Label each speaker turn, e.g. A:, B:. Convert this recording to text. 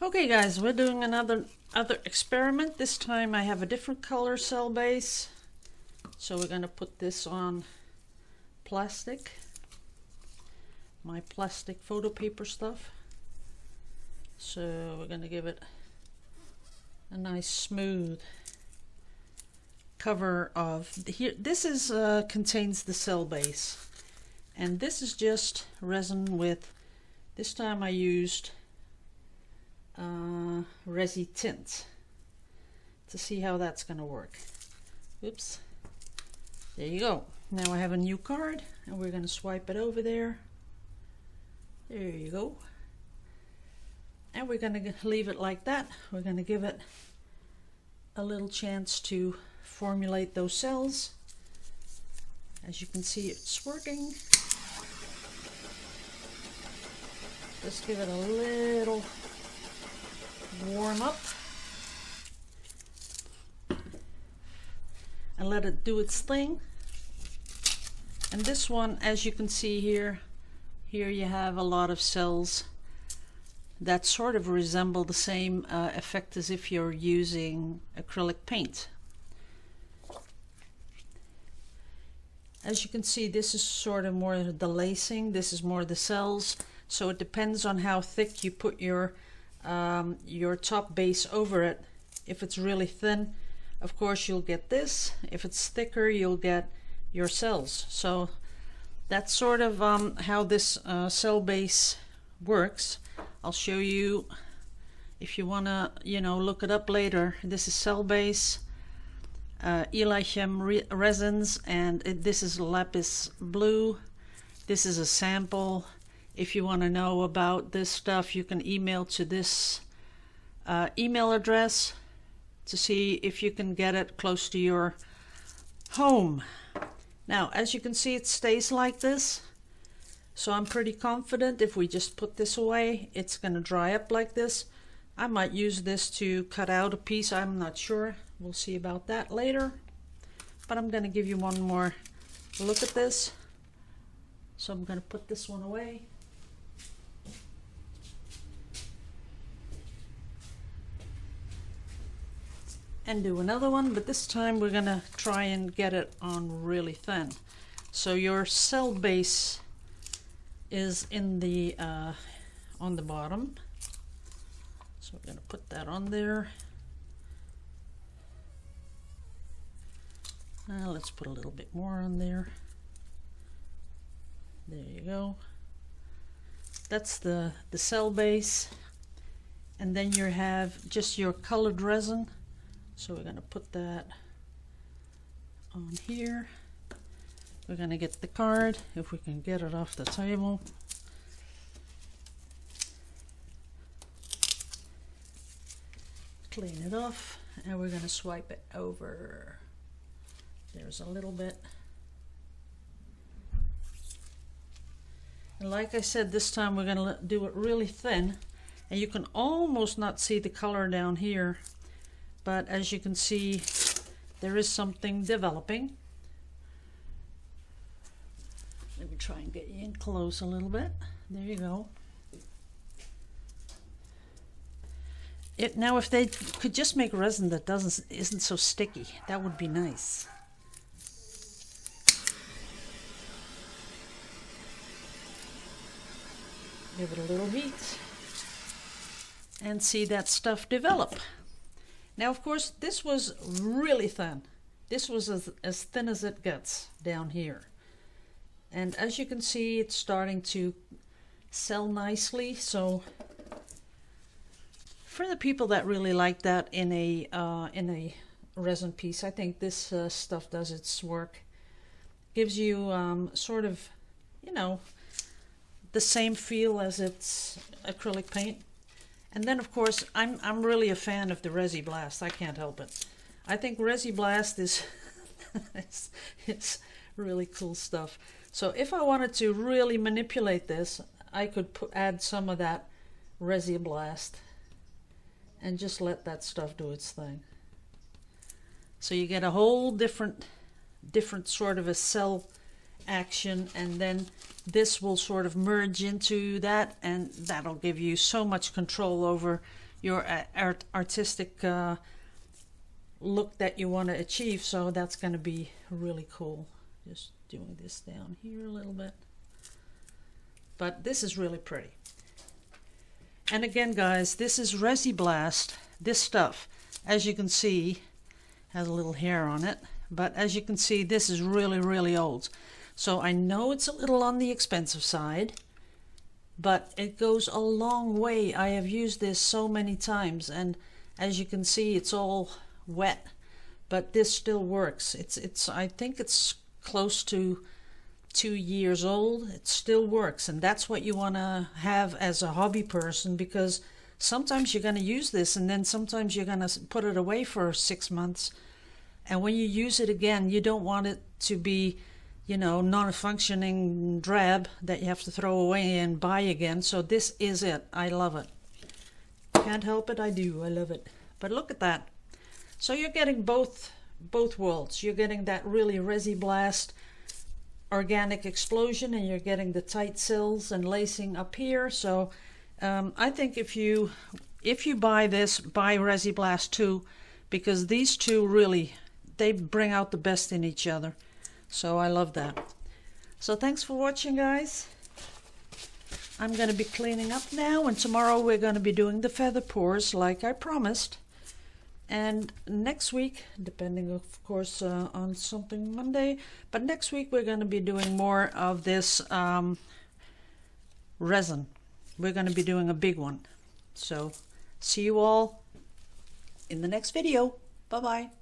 A: Okay guys, we're doing another experiment. This time I have a different color cell base. So we're going to put this on plastic, my plastic photo paper stuff. So we're going to give it a nice smooth cover of here. This is contains the cell base, and this is just resin with, this time I used resi tint to see how that's going to work. Oops, there you go. Now I have a new card and we're going to swipe it over there. There you go. And we're going to leave it like that. We're going to give it a little chance to formulate those cells. As you can see, it's working. Just give it a little warm up and let it do its thing. And this one, as you can see here you have a lot of cells that sort of resemble the same effect as if you're using acrylic paint. As you can see, this is sort of more the lacing, this is more the cells, so it depends on how thick you put your top base over it. If it's really thin, of course you'll get this. If it's thicker, you'll get your cells. So that's sort of how this cell base works. I'll show you if you want to, look it up later. This is cell base, Elichem resins, and this is lapis blue. This is a sample. If you want to know about this stuff, you can email to this email address to see if you can get it close to your home. Now, as you can see, it stays like this. So I'm pretty confident if we just put this away, it's going to dry up like this. I might use this to cut out a piece. I'm not sure. We'll see about that later. But I'm going to give you one more look at this. So I'm going to put this one away. And do another one, but this time we're going to try and get it on really thin. So your cell base is in the on the bottom. So we're going to put that on there. Let's put a little bit more on there. There you go. That's the cell base. And then you have just your colored resin. So we're going to put that on here. We're going to get the card, if we can get it off the table. Clean it off, and we're going to swipe it over. There's a little bit. And like I said, this time we're going to do it really thin, and you can almost not see the color down here. But as you can see, there is something developing. Let me try and get you in close a little bit. There you go. Now if they could just make resin that isn't so sticky, that would be nice. Give it a little heat and see that stuff develop. Now, of course, this was really thin. This was as thin as it gets down here. And as you can see, it's starting to sell nicely. So for the people that really like that in a resin piece, I think this stuff does its work. Gives you sort of, the same feel as its acrylic paint. And then, of course, I'm really a fan of the resi-blast. I can't help it. I think resi-blast is it's really cool stuff. So if I wanted to really manipulate this, I could add some of that resi-blast and just let that stuff do its thing. So you get a whole different sort of a cell action, and then this will sort of merge into that, and that'll give you so much control over your artistic look that you want to achieve. So that's going to be really cool. Just doing this down here a little bit. But this is really pretty. And again, guys, this is resi-blast. This stuff, as you can see, has a little hair on it. But as you can see, this is really, really old. So I know it's a little on the expensive side, but it goes a long way. I have used this so many times, and as you can see, it's all wet, but this still works. I think it's close to 2 years old. It still works, and that's what you want to have as a hobby person, because sometimes you're going to use this and then sometimes you're going to put it away for 6 months, and when you use it again, you don't want it to be, you know, non-functioning drab that you have to throw away and buy again. So this is it. I love it. Can't help it. I do. I love it. But look at that. So you're getting both worlds. You're getting that really resi-blast organic explosion, and you're getting the tight sills and lacing up here. So I think if you buy this, buy resi-blast too, because these two really, they bring out the best in each other. So I love that. So thanks for watching, guys. I'm going to be cleaning up now, and tomorrow we're going to be doing the feather pours like I promised. And next week, depending of course on something Monday, but next week we're going to be doing more of this resin. We're going to be doing a big one. So see you all in the next video. Bye-bye.